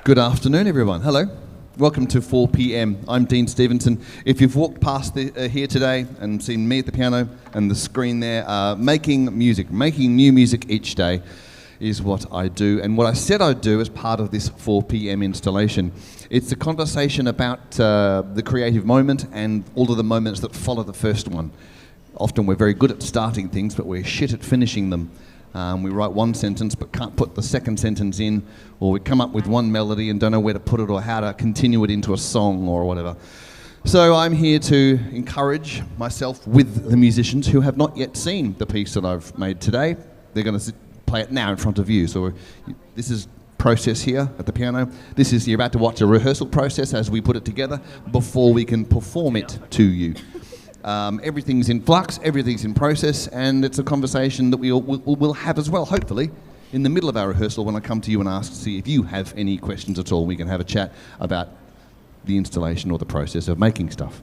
Good afternoon, everyone. Hello. Welcome to 4 p.m. I'm Dean Stevenson. If you've walked past here today and seen me at the piano and the screen there, making music, making new music each day is what I do. And what I said I'd do as part of this 4 p.m. installation, it's a conversation about the creative moment and all of the moments that follow the first one. Often we're very good at starting things, but we're shit at finishing them. We write one sentence but can't put the second sentence in, or we come up with one melody and don't know where to put it or how to continue it into a song or whatever. So I'm here to encourage myself with the musicians who have not yet seen the piece that I've made today. They're going to play it now in front of you. So this is process here at the piano. You're about to watch a rehearsal process as we put it together before we can perform it to you. Everything's in flux, everything's in process, and it's a conversation that we'll have as well, hopefully, in the middle of our rehearsal when I come to you and ask to see if you have any questions at all. We can have a chat about the installation or the process of making stuff.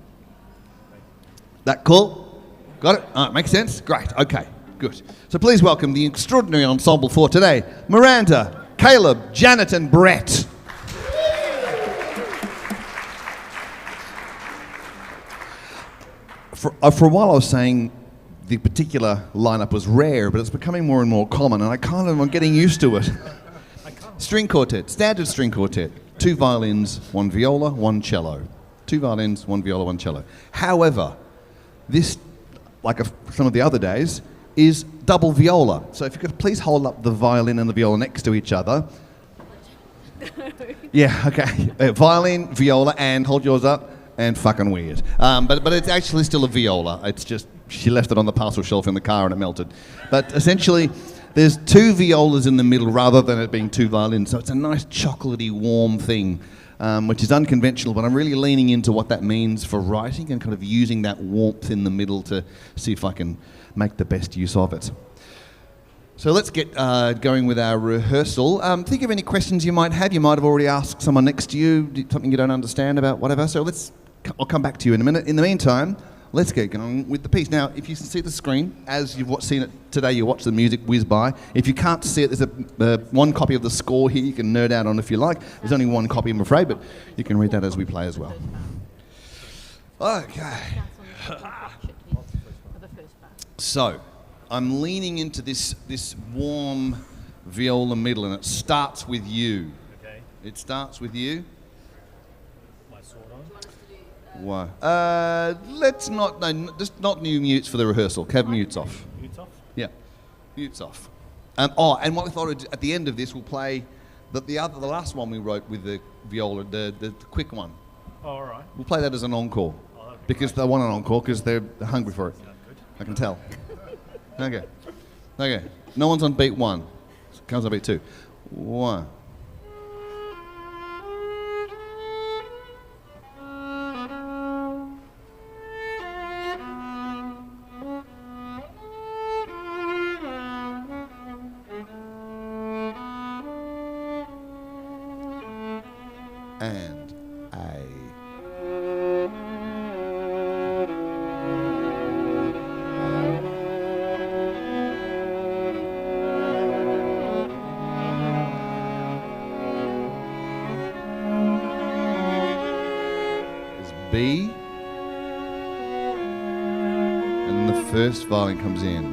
That cool? Got it? Makes sense? Great, okay, good. So please welcome the extraordinary ensemble for today, Miranda, Caleb, Janet and Brett. For a while I was saying the particular lineup was rare, but it's becoming more and more common, and I'm getting used to it. String quartet, standard string quartet, 2 violins, 1 viola, 1 cello. 2 violins, 1 viola, 1 cello. However, this, like some of the other days, is double viola. So if you could please hold up the violin and the viola next to each other. Yeah, okay. Violin, viola, and hold yours up. And fucking weird. But it's actually still a viola. It's just, she left it on the parcel shelf in the car and it melted. But essentially, there's 2 violas in the middle rather than it being 2 violins. So it's a nice chocolatey, warm thing, which is unconventional, but I'm really leaning into what that means for writing and kind of using that warmth in the middle to see if I can make the best use of it. So let's get going with our rehearsal. Think of any questions you might have. You might have already asked someone next to you something you don't understand about, whatever. So I'll come back to you in a minute. In the meantime, let's get going with the piece. Now, if you can see the screen, as you've seen it today, you watch the music whiz by. If you can't see it, there's one copy of the score here you can nerd out on if you like. There's only one copy, I'm afraid, but you can read that as we play as well. Okay. So, I'm leaning into this warm viola middle, and it starts with you. Okay. It starts with you. My sword on. Why? Just not new mutes for the rehearsal. Have mutes off. Mutes off? Yeah, mutes off. And what we thought at the end of this, we'll play the last one we wrote with the viola, the quick one. Oh, all right. We'll play that as an encore because they want an encore because they're hungry for it. Good. I can tell. Okay. No one's on beat 1. It comes on beat 2. 1. And A. B, and the first violin comes in.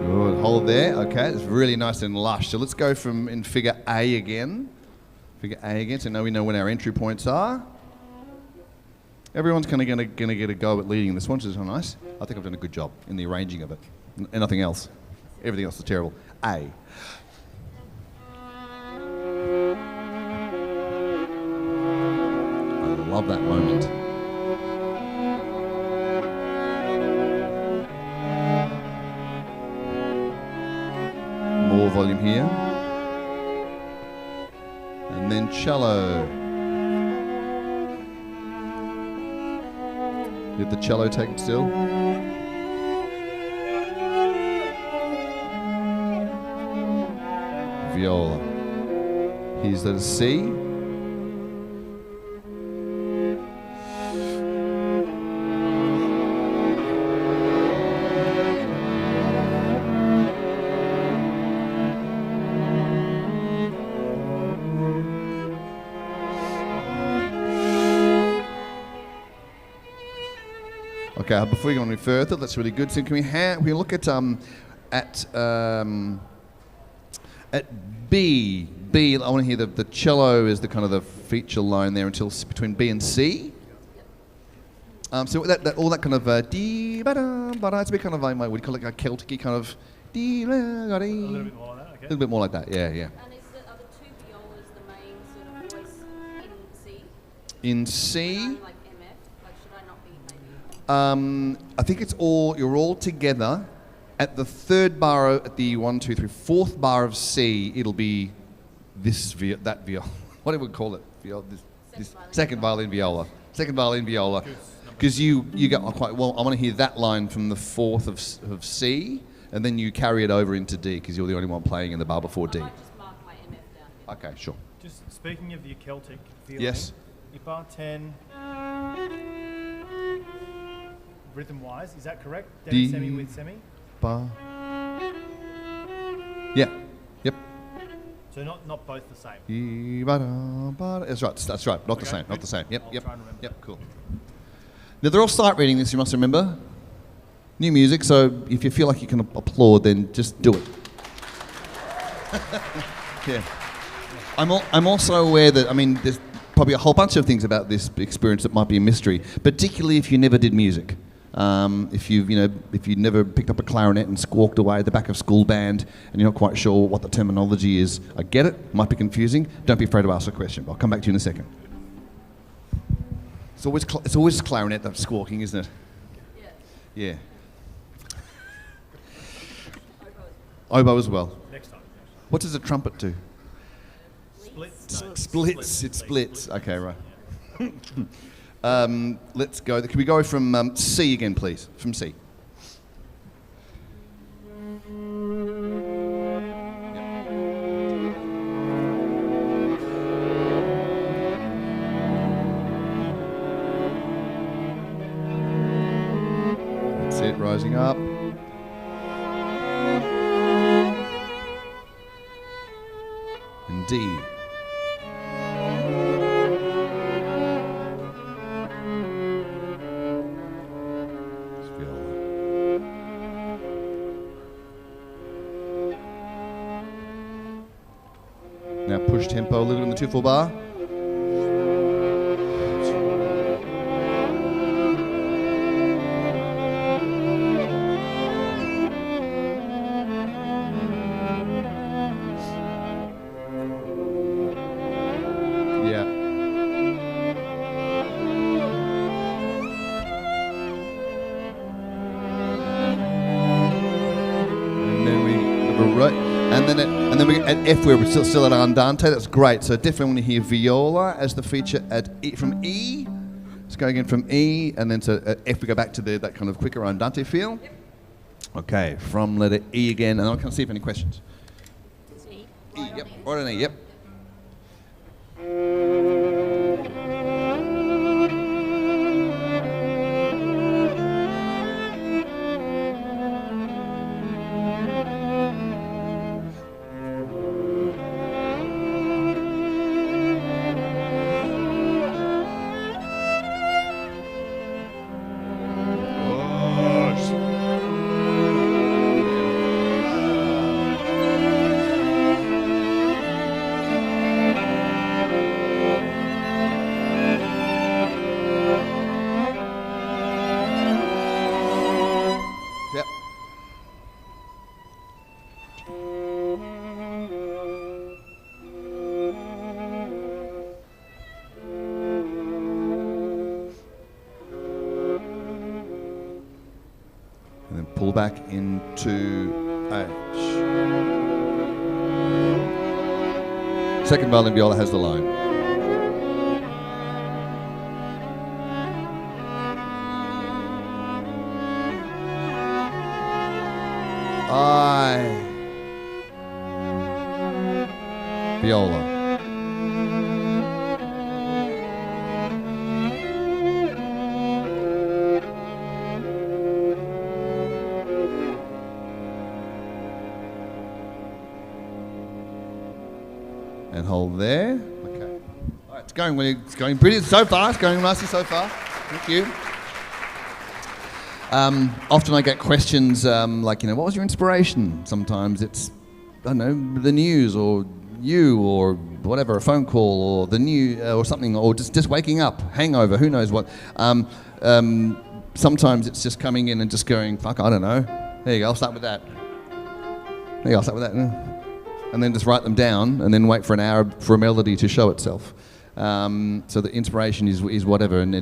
Good, hold there, okay, it's really nice and lush. So let's go in figure A again. So now we know when our entry points are. Everyone's kind of going to get a go at leading this one, which is nice. I think I've done a good job in the arranging of it. And nothing else. Everything else is terrible. A. I love that moment. More volume here. And then cello. Did the cello take it still? Viola. Here's the C. Okay, before we go any further, that's really good. So can we look at B? B. I want to hear the cello is the kind of the feature line there until between B and C. So all that kind of dee ba da ba da. It's a bit kind of like what do you call it, a Celtic kind of dee ba da dee. A little bit more like that. Okay. A little bit more like that. Yeah. And are the two violas the main sort of voice in C? In C. Like MF? Like should I not be maybe? I think you're all together. At the third bar, at the 1, 2, 3, fourth bar of C, it'll be that viola. What do we call it? This second violin viola. Second violin viola. Because you go quite well. I want to hear that line from the fourth of C, and then you carry it over into D because you're the only one playing in the bar before D. I might just mark my MF down. Okay, sure. Just speaking of the Celtic feeling. Yes. Your bar 10, rhythm-wise, is that correct? D. Semi with semi? Bar. Yeah. Yep. So not both the same. That's right. That's right. Not the Okay, same. Not good. the same. Yep. I'll Yep. try and remember Yep. that. Cool. Now they're all sight reading this. You must remember. New music. So if you feel like you can applaud, then just do it. Yeah. I'm also aware that there's probably a whole bunch of things about this experience that might be a mystery, particularly if you never did music. If you never picked up a clarinet and squawked away at the back of school band and you're not quite sure what the terminology is, I get it, might be confusing. Don't be afraid to ask a question. I'll come back to you in a second. It's always clarinet that's squawking, isn't it? Yeah. Yeah. Oboe as well. Next time. What does a trumpet do? Splits. No, Splits. It splits. Okay, right. Let's go. Can we go from C again, please? From C. That's it, rising up. And D. Now push tempo a little in the 2/4 bar. Yeah. And then we have a right. And then we at F we're still at andante. That's great. So definitely want to hear viola as the feature at from E. Let's go again from E, and then to at F we go back to that kind of quicker andante feel. Yep. Okay, from letter E again, and I can see if any questions. It's E. E, Right on yep, E. right on E, yep. Yep. And then pull back into H. Second violin viola has the line. I. Viola. And hold there. Okay. All right, it's going brilliant so far. It's going nicely so far. Thank you. Often I get questions like, what was your inspiration? Sometimes it's, I don't know, the news or you or whatever, a phone call or the new or something, or just waking up, hangover, who knows what. Sometimes it's just coming in and just going, fuck, I don't know. There you go, I'll start with that. There you go, I'll start with that. And then just write them down and then wait for an hour for a melody to show itself. So the inspiration is whatever, and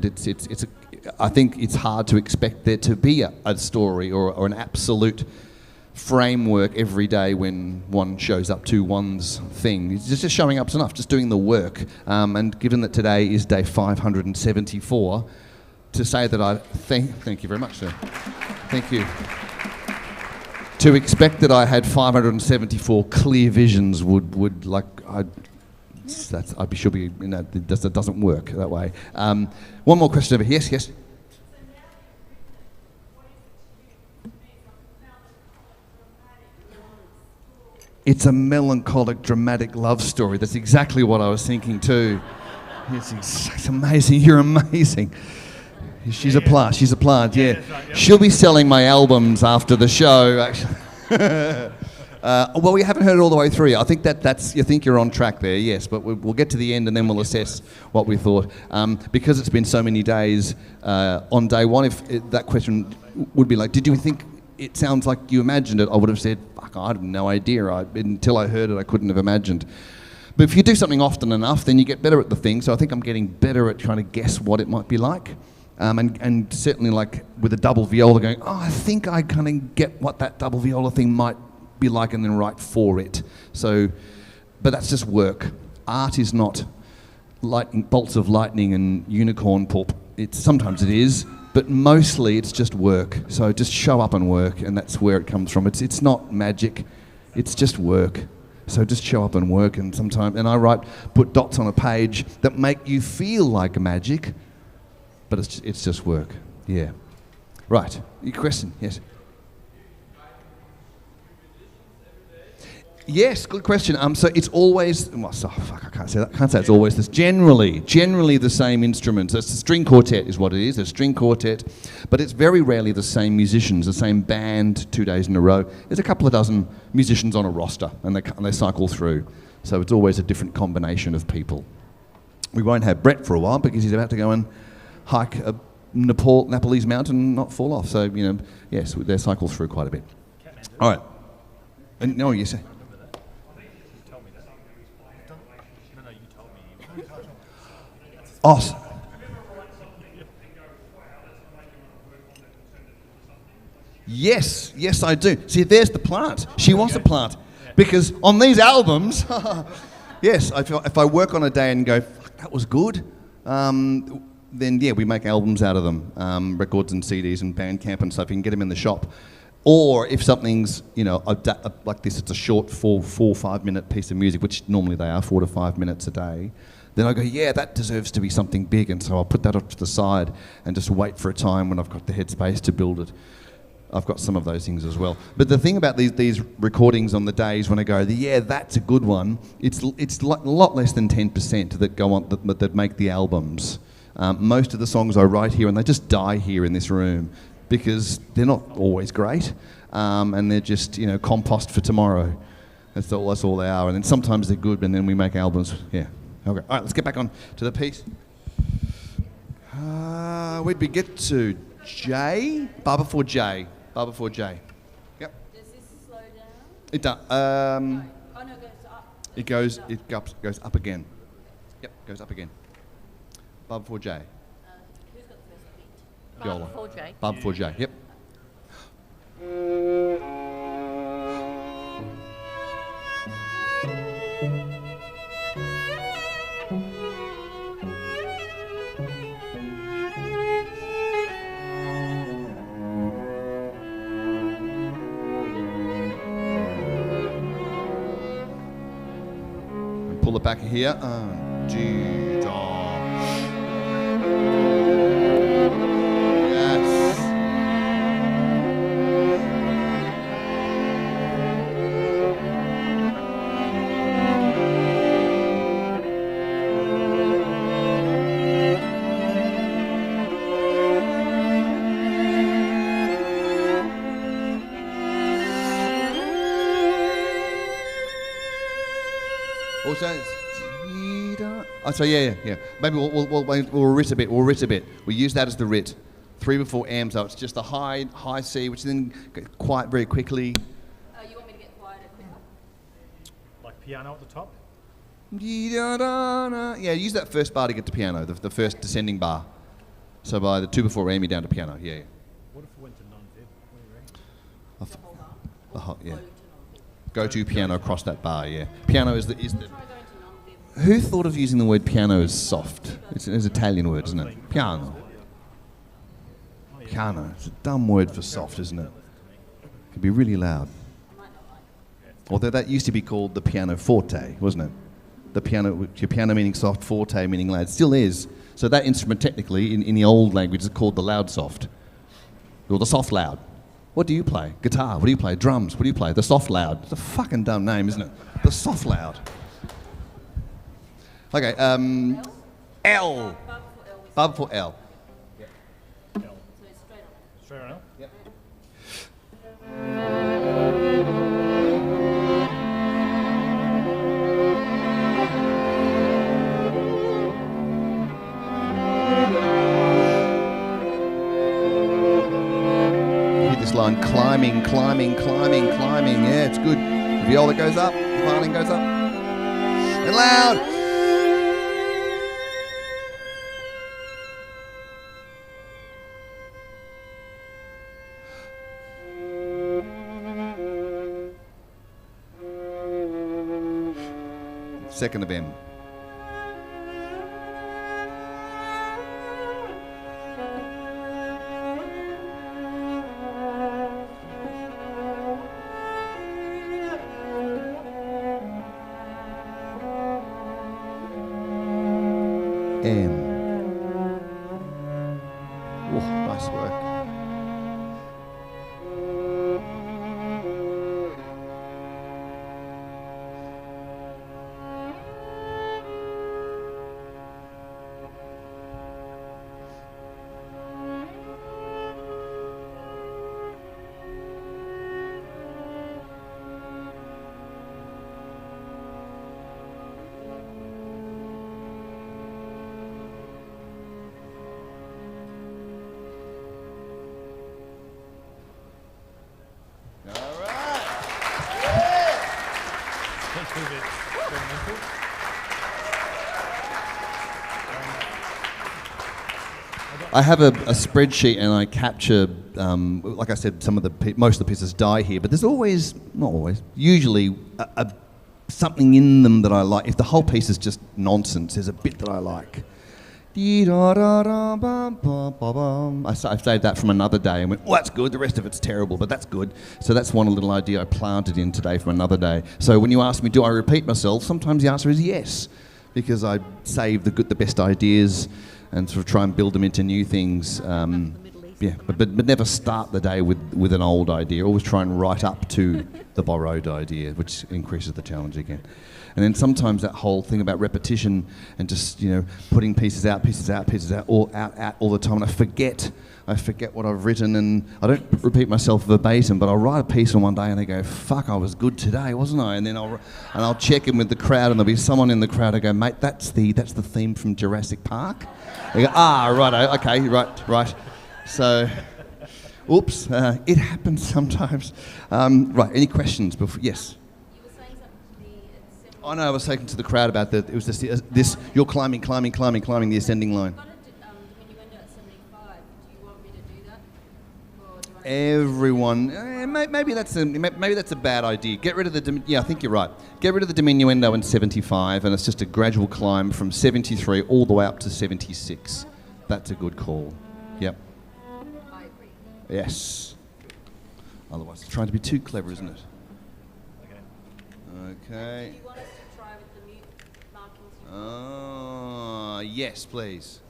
I think it's hard to expect there to be a story or an absolute framework every day when one shows up to one's thing. It's just showing up's enough, just doing the work. And given that today is day 574, to say that I thank you very much, sir. Thank you. To expect that I had 574 clear visions would like I'd be sure be that doesn't work that way. One more question over here. Yes. It's a melancholic, dramatic love story. That's exactly what I was thinking too. It's amazing. You're amazing. She's a plant. She's a plant. Yeah. That's right, yeah. She'll be selling my albums after the show. Actually. Well, we haven't heard it all the way through. I think that's. You think you're on track there, yes. But we'll get to the end and then we'll assess what we thought. Because it's been so many days on day one. That question would be like, did you think it sounds like you imagined it? I would have said, fuck, I had no idea. Until I heard it, I couldn't have imagined. But if you do something often enough, then you get better at the thing. So I think I'm getting better at trying to guess what it might be like. And certainly like with a double viola going, I think I kind of get what that double viola thing might be like and then write for it. So, but that's just work. Art is not bolts of lightning and unicorn pulp. Sometimes it is, but mostly it's just work. So just show up and work, and that's where it comes from. It's not magic, it's just work. So just show up and work, and put dots on a page that make you feel like magic, but it's just work. Yeah. Right. Your question? Yes. Yes, good question. So it's always, I can't say that. Can't say it's always this. Generally the same instruments. So it's a string quartet is what it is. A string quartet, but it's very rarely the same musicians, the same band 2 days in a row. There's a couple of dozen musicians on a roster, and they cycle through. So it's always a different combination of people. We won't have Brett for a while because he's about to go and hike a Nepalese mountain and not fall off. So yes, they cycle through quite a bit. All right. And no, you say. Oh. Yes, I do. See, there's the plant. She was a plant. Because on these albums, yes, if I work on a day and go, fuck, that was good, then yeah, we make albums out of them, records and CDs and Bandcamp and stuff. You can get them in the shop. Or if something's, like this, it's a short 4 or 5 minute piece of music, which normally they are 4 to 5 minutes a day. Then I go, yeah, that deserves to be something big, and so I'll put that off to the side and just wait for a time when I've got the headspace to build it. I've got some of those things as well. But the thing about these recordings on the days when I go, yeah, that's a good one, it's a lot less than 10% that go on that make the albums. Most of the songs I write here, and they just die here in this room because they're not always great, and they're just compost for tomorrow. That's all they are. And then sometimes they're good, and then we make albums. Yeah. Okay. All right, let's get back on to the piece. Where'd we get to? J? Bar before J. Bar before J. Yep. Does this slow down? It does. Oh no, it goes up. It goes up again. Yep, goes up again. Bar before J. Who's got the first beat? Viola. Before J. Bar before J. Yep. Pull it back here. G, da. Yes. so yeah. Maybe we'll rit a bit. We use that as the rit. 3 before am, so it's just a high C, which then gets quiet very quickly. You want me to get quieter quicker? Like piano at the top? Yeah, use that first bar to get to piano, the first descending bar. So by the 2 before am, you're down to piano. Yeah. What if we went to non-vib? What do you reckon? The whole bar? The whole, yeah. Go to non-vib. Go to piano across that bar. Yeah. Piano is the. Try going to non-vib. Who thought of using the word piano as soft? It's an Italian word, isn't it? Piano. Piano. It's a dumb word for soft, isn't it? It could be really loud. I might not like it. Although that used to be called the pianoforte, wasn't it? The piano meaning soft, forte meaning loud. It still is. So that instrument technically, in the old language, is called the loud soft. Or the soft loud. What do you play? Guitar. What do you play? Drums. What do you play? The soft loud. It's a fucking dumb name, isn't it? The soft loud. Okay, L. Bar before L. Bar before L. L. So it's straight on. Straight on L? Yep. Hear this line, climbing. Yeah, it's good. The viola goes up, the violin goes up. And loud. Second of M. M. Oh, nice work. Let's move it experimental. I have a spreadsheet and I capture, like I said, most of the pieces die here, but there's always, not always, usually something in them that I like. If the whole piece is just nonsense, there's a bit that I like. I saved that from another day and went, oh, that's good. The rest of it's terrible, but that's good. So that's one little idea I planted in today from another day. So when you ask me, do I repeat myself? Sometimes the answer is yes, because I save the best ideas and sort of try and build them into new things. Yeah, but never start the day with an old idea. Always try and write up to the borrowed idea, which increases the challenge again. And then sometimes that whole thing about repetition and just, putting pieces out, all the time. And I forget what I've written, and I don't repeat myself verbatim, but I'll write a piece on one day and they go, fuck, I was good today, wasn't I? And then I'll check in with the crowd, and there'll be someone in the crowd who go, mate, that's the theme from Jurassic Park. They go, right, okay, right. So, oops, it happens sometimes. Right, any questions before? Yes. You were saying something to the I know, I was saying to the crowd about it was this you're climbing the ascending line. When you went at 75, do you want me to do that? Or do you want Everyone, maybe that's a bad idea. Get rid of I think you're right. Get rid of the diminuendo in 75, and it's just a gradual climb from 73 all the way up to 76. That's a good call. Yep. I agree. Yes. Otherwise, it's trying to be too clever, isn't it? Okay. Okay. Do you want us to try with the mute markings? Yes, please.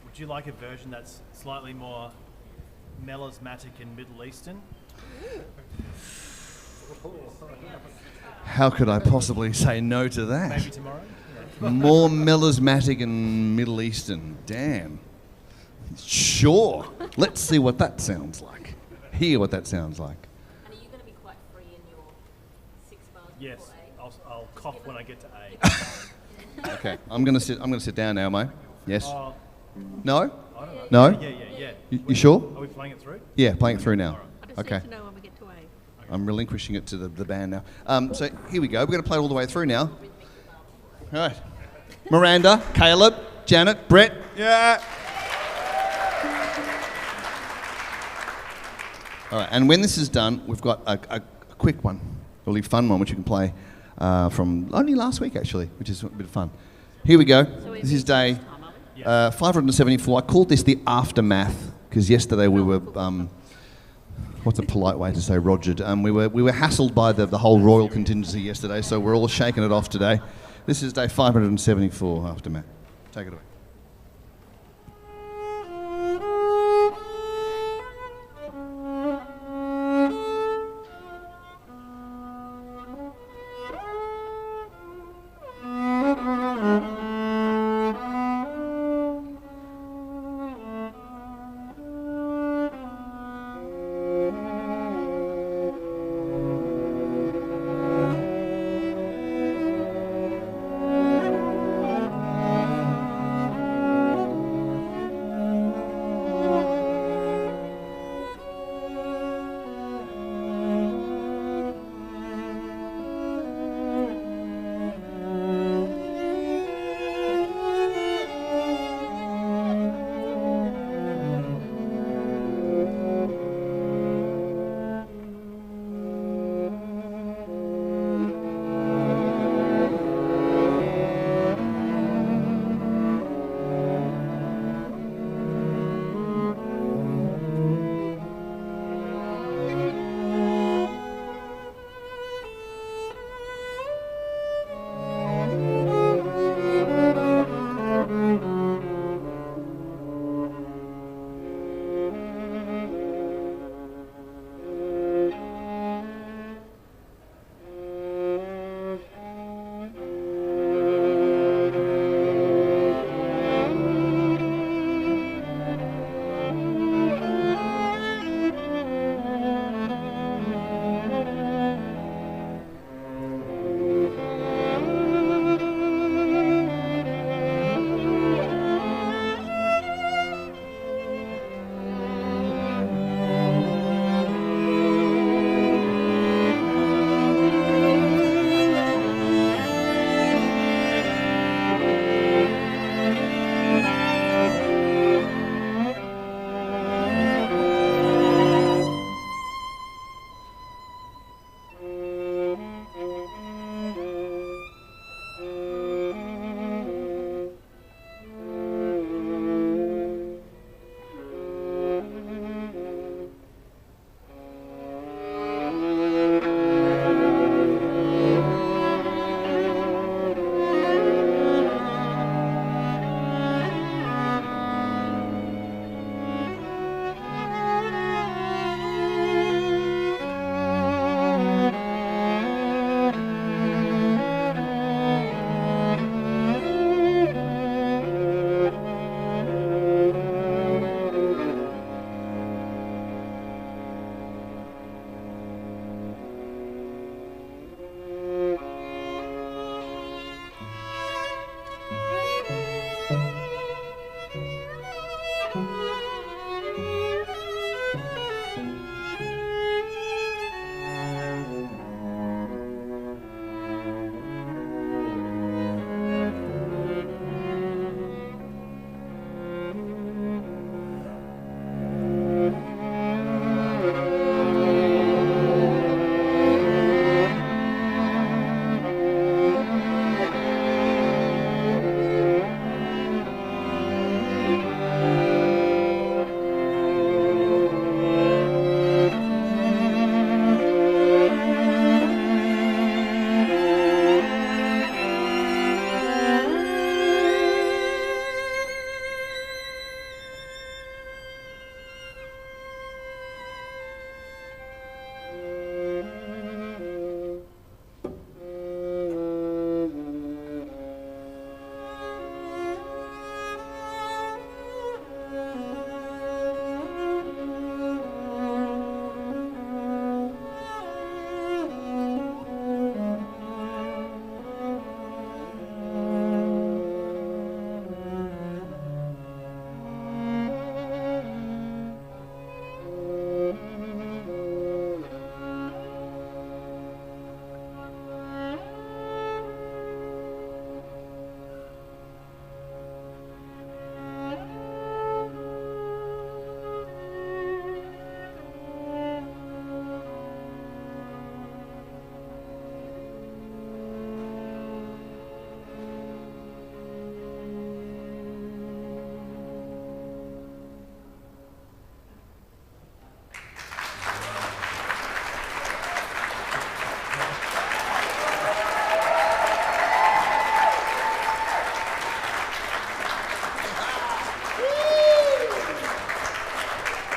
Would you like a version that's slightly more melismatic and Middle Eastern? How could I possibly say no to that? Maybe tomorrow? More melismatic and Middle Eastern. Damn. Sure. Let's see what that sounds like. Hear what that sounds like. And are you going to be quite free in your 6 bars Yes, before 8? I'll cough when I get to A. Okay, I'm gonna sit down now, mate. Yes. Oh, No. I don't know. No. Yeah. You sure? Are we playing it through? Yeah, playing it through now. I just Okay. need to know when we get to A. I'm relinquishing it to the band now. So here we go. We're going to play it all the way through now. All right. Miranda, Caleb, Janet, Brett. Yeah. All right. And when this is done, we've got a quick one, a really fun one, which you can play from only last week, actually, which is a bit of fun. Here we go. This is day 574. I called this the aftermath because yesterday we were... what's a polite way to say rogered? We were hassled by the whole royal contingency yesterday, so we're all shaking it off today. This is day 574 aftermath. Take it away.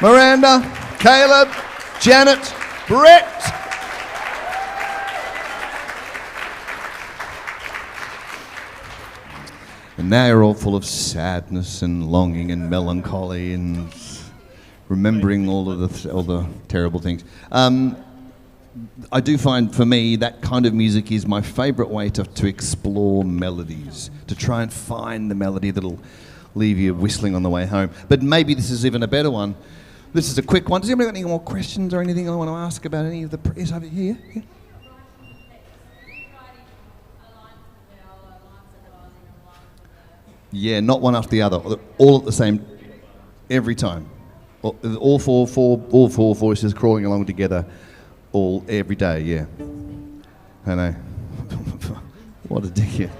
Miranda, Caleb, Janet, Brett. And now you're all full of sadness and longing and melancholy and remembering all the terrible things. I do find, for me, that kind of music is my favourite way to explore melodies, to try and find the melody that'll leave you whistling on the way home. But maybe this is even a better one. This is a quick one. Does anybody got any more questions or anything I want to ask about any of the... Is over here? Yeah. Yeah, not one after the other. All at the same... Every time. All four voices crawling along together every day, yeah. I know. What a dickhead.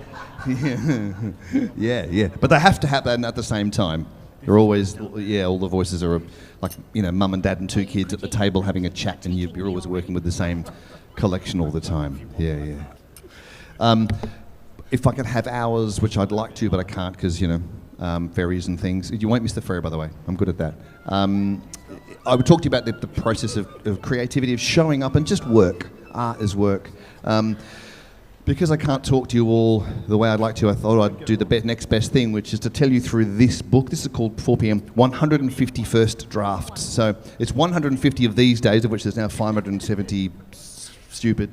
Yeah. But they have to happen at the same time. They're always, all the voices are like, mum and dad and two kids at the table having a chat, and you're always working with the same collection all the time. Yeah. If I could have hours, which I'd like to, but I can't because, ferries and things. You won't miss the ferry, by the way. I'm good at that. I would talk to you about the process of creativity, of showing up and just work. Art is work. Because I can't talk to you all the way I'd like to, I thought I'd do the next best thing, which is to tell you through this book. This is called 4 p.m. 151st Drafts. So it's 150 of these days, of which there's now 570 stupid.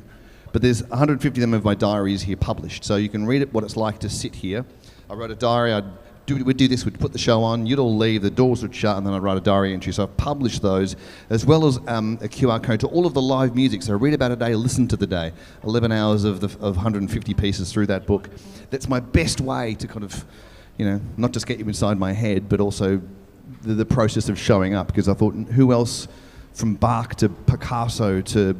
But there's 150 of them of my diaries here published. So you can read it, what it's like to sit here. I wrote a diary. We'd do this, we'd put the show on, you'd all leave, the doors would shut, and then I'd write a diary entry. So I've published those, as well as a QR code to all of the live music. So read about a day, listen to the day. 11 hours of 150 pieces through that book. That's my best way to kind of, not just get you inside my head, but also the process of showing up. Because I thought, who else from Bach to Picasso to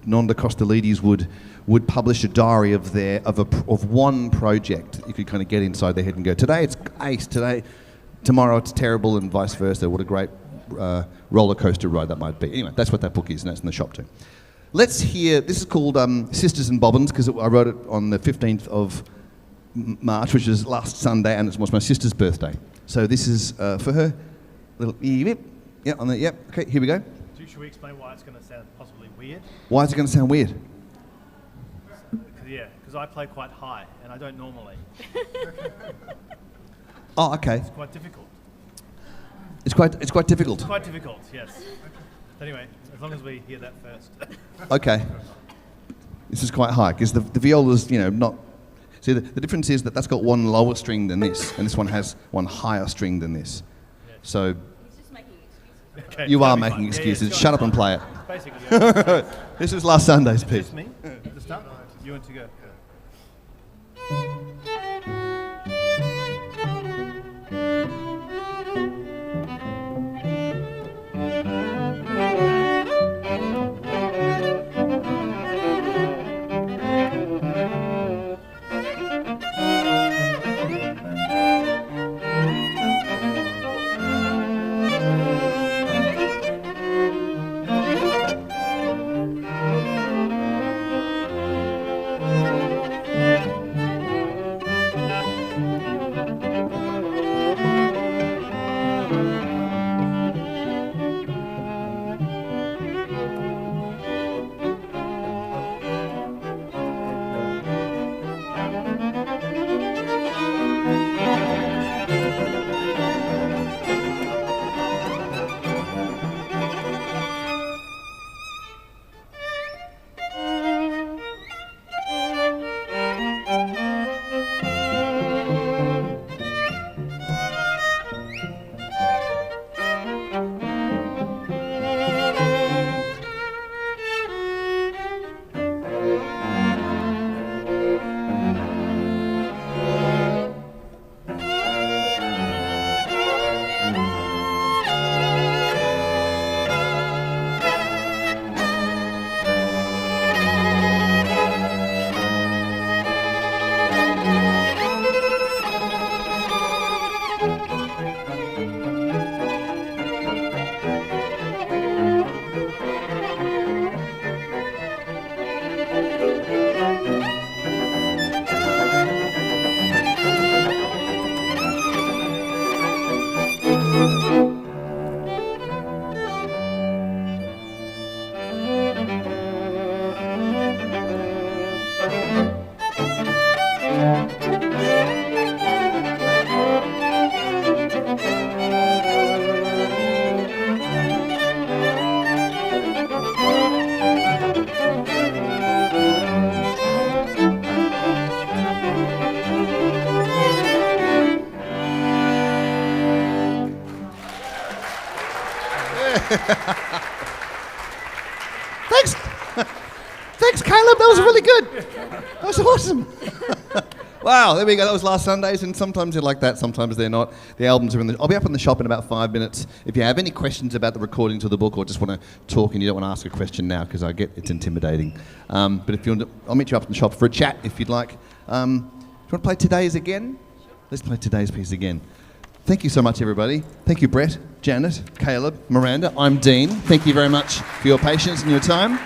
Nonda Costolides would publish a diary of one project. You could kind of get inside their head and go, today it's ace, tomorrow it's terrible, and vice versa. What a great roller coaster ride that might be. Anyway, that's what that book is, and that's in the shop too. Let's hear, this is called Sisters and Bobbins, because I wrote it on the 15th of March, which is last Sunday, and it was my sister's birthday. So this is for her. Little okay, here we go. Should we explain why it's going to sound possibly weird? Why is it going to sound weird? Yeah, because I play quite high, and I don't normally. Oh, okay. It's quite difficult. It's quite difficult. It's quite difficult, yes. Anyway, as long as we hear that first. Okay. This is quite high, because the viola's, not... See, the difference is that's got one lower string than this, and this one has one higher string than this. Yeah. So... He's just making excuses. Okay, you are making excuses. Shut up and play it. Basically. Yeah. This is last Sunday's piece. Just me? At the start? You want to go? Thanks. Thanks, Caleb. That was really good. That was awesome. Wow, there we go. That was last Sundays, and sometimes they're like that, sometimes they're not. The albums are I'll be up in the shop in about 5 minutes. If you have any questions about the recordings of the book or just want to talk and you don't want to ask a question now because I get it's intimidating. But if you want to, I'll meet you up in the shop for a chat if you'd like. Do you want to play today's again? Let's play today's piece again. Thank you so much, everybody. Thank you, Brett, Janet, Caleb, Miranda. I'm Dean. Thank you very much for your patience and your time.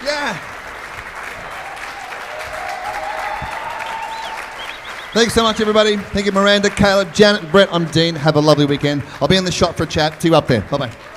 Yeah. Thanks so much, everybody. Thank you, Miranda, Caleb, Janet, and Brett. I'm Dean. Have a lovely weekend. I'll be in the shop for a chat. See you up there. Bye-bye.